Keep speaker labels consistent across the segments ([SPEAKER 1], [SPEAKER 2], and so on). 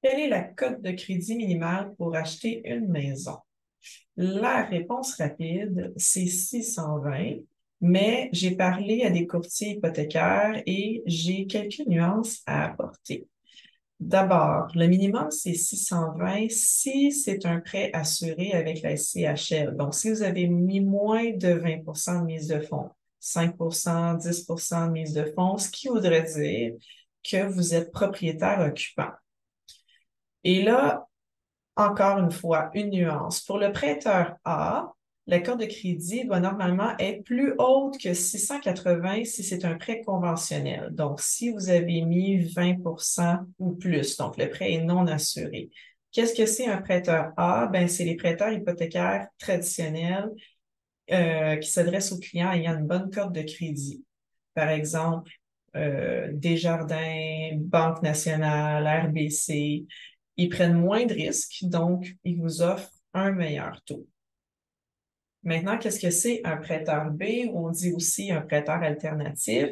[SPEAKER 1] Quelle est la cote de crédit minimale pour acheter une maison? La réponse rapide, c'est 620, mais j'ai parlé à des courtiers hypothécaires et j'ai quelques nuances à apporter. D'abord, le minimum, c'est 620 si c'est un prêt assuré avec la CHL. Donc, si vous avez mis moins de 20 de mise de fonds, 5 10 de mise de fonds, ce qui voudrait dire que vous êtes propriétaire occupant. Et là, encore une fois, une nuance. Pour le prêteur A, la cote de crédit doit normalement être plus haute que 680 si c'est un prêt conventionnel. Donc, si vous avez mis 20 ou plus, donc le prêt est non assuré. Qu'est-ce que c'est un prêteur A? Ben, c'est les prêteurs hypothécaires traditionnels qui s'adressent aux clients ayant une bonne cote de crédit. Par exemple, Desjardins, Banque nationale, RBC, ils prennent moins de risques, donc ils vous offrent un meilleur taux. Maintenant, qu'est-ce que c'est un prêteur B ou on dit aussi un prêteur alternatif?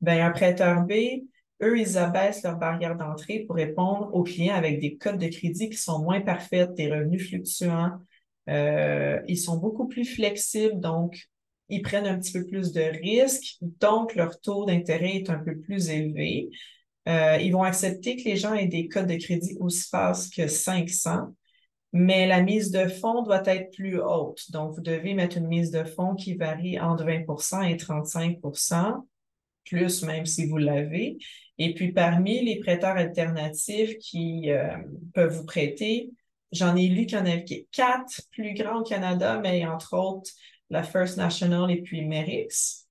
[SPEAKER 1] Ben, un prêteur B, eux, ils abaissent leur barrière d'entrée pour répondre aux clients avec des cotes de crédit qui sont moins parfaites, des revenus fluctuants. Ils sont beaucoup plus flexibles, donc ils prennent un petit peu plus de risques, donc leur taux d'intérêt est un peu plus élevé. Ils vont accepter que les gens aient des cotes de crédit aussi basses que 500, mais la mise de fonds doit être plus haute. Donc, vous devez mettre une mise de fonds qui varie entre 20 et 35 plus même si vous l'avez. Et puis, parmi les prêteurs alternatifs qui peuvent vous prêter, j'en ai lu qu'il y en avait quatre plus grands au Canada, mais entre autres la First National et puis Merix.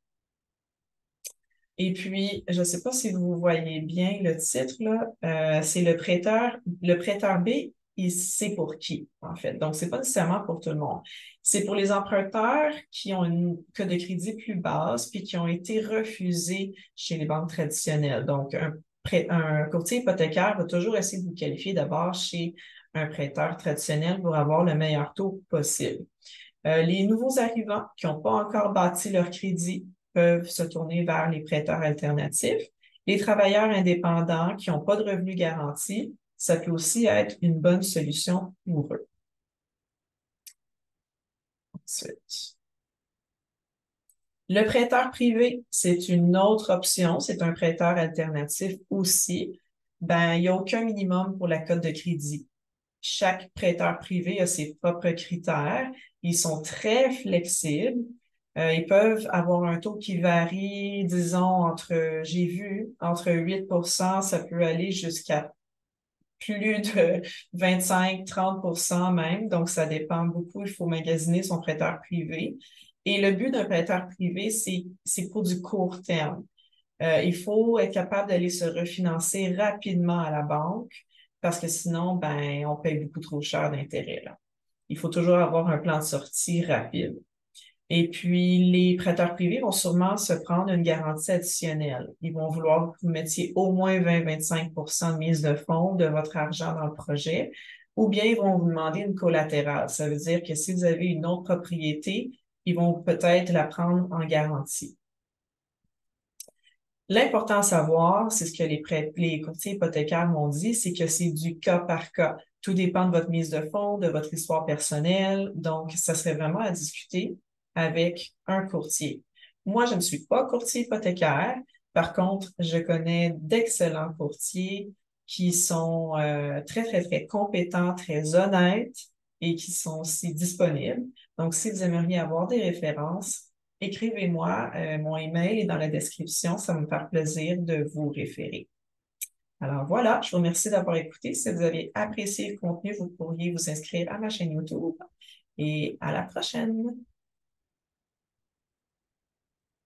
[SPEAKER 1] Et puis, je ne sais pas si vous voyez bien le titre, là, c'est le prêteur B, et c'est pour qui, en fait. Donc, c'est pas nécessairement pour tout le monde. C'est pour les emprunteurs qui ont une cote de crédit plus basse puis qui ont été refusés chez les banques traditionnelles. Donc, un courtier hypothécaire va toujours essayer de vous qualifier d'abord chez un prêteur traditionnel pour avoir le meilleur taux possible. Les nouveaux arrivants qui n'ont pas encore bâti leur crédit peuvent se tourner vers les prêteurs alternatifs. Les travailleurs indépendants qui n'ont pas de revenus garantis, ça peut aussi être une bonne solution pour eux. Ensuite, le prêteur privé, c'est une autre option. C'est un prêteur alternatif aussi. Ben, il n'y a aucun minimum pour la cote de crédit. Chaque prêteur privé a ses propres critères. Ils sont très flexibles. Ils peuvent avoir un taux qui varie, disons, j'ai vu, entre 8 ça peut aller jusqu'à plus de 25-30 même. Donc, ça dépend beaucoup. Il faut magasiner son prêteur privé. Et le but d'un prêteur privé, c'est pour du court terme. Il faut être capable d'aller se refinancer rapidement à la banque parce que sinon, ben, on paye beaucoup trop cher d'intérêt, là. Il faut toujours avoir un plan de sortie rapide. Et puis, les prêteurs privés vont sûrement se prendre une garantie additionnelle. Ils vont vouloir que vous mettiez au moins 20-25 de mise de fonds de votre argent dans le projet, ou bien ils vont vous demander une collatérale. Ça veut dire que si vous avez une autre propriété, ils vont peut-être la prendre en garantie. L'important à savoir, c'est ce que les courtiers hypothécaires m'ont dit, c'est que c'est du cas par cas. Tout dépend de votre mise de fonds, de votre histoire personnelle. Donc, ça serait vraiment à discuter avec un courtier. Moi, je ne suis pas courtier hypothécaire. Par contre, je connais d'excellents courtiers qui sont très, très, très compétents, très honnêtes et qui sont aussi disponibles. Donc, si vous aimeriez avoir des références, écrivez-moi, mon email est dans la description, ça va me faire plaisir de vous référer. Alors voilà, je vous remercie d'avoir écouté. Si vous avez apprécié le contenu, vous pourriez vous inscrire à ma chaîne YouTube et à la prochaine.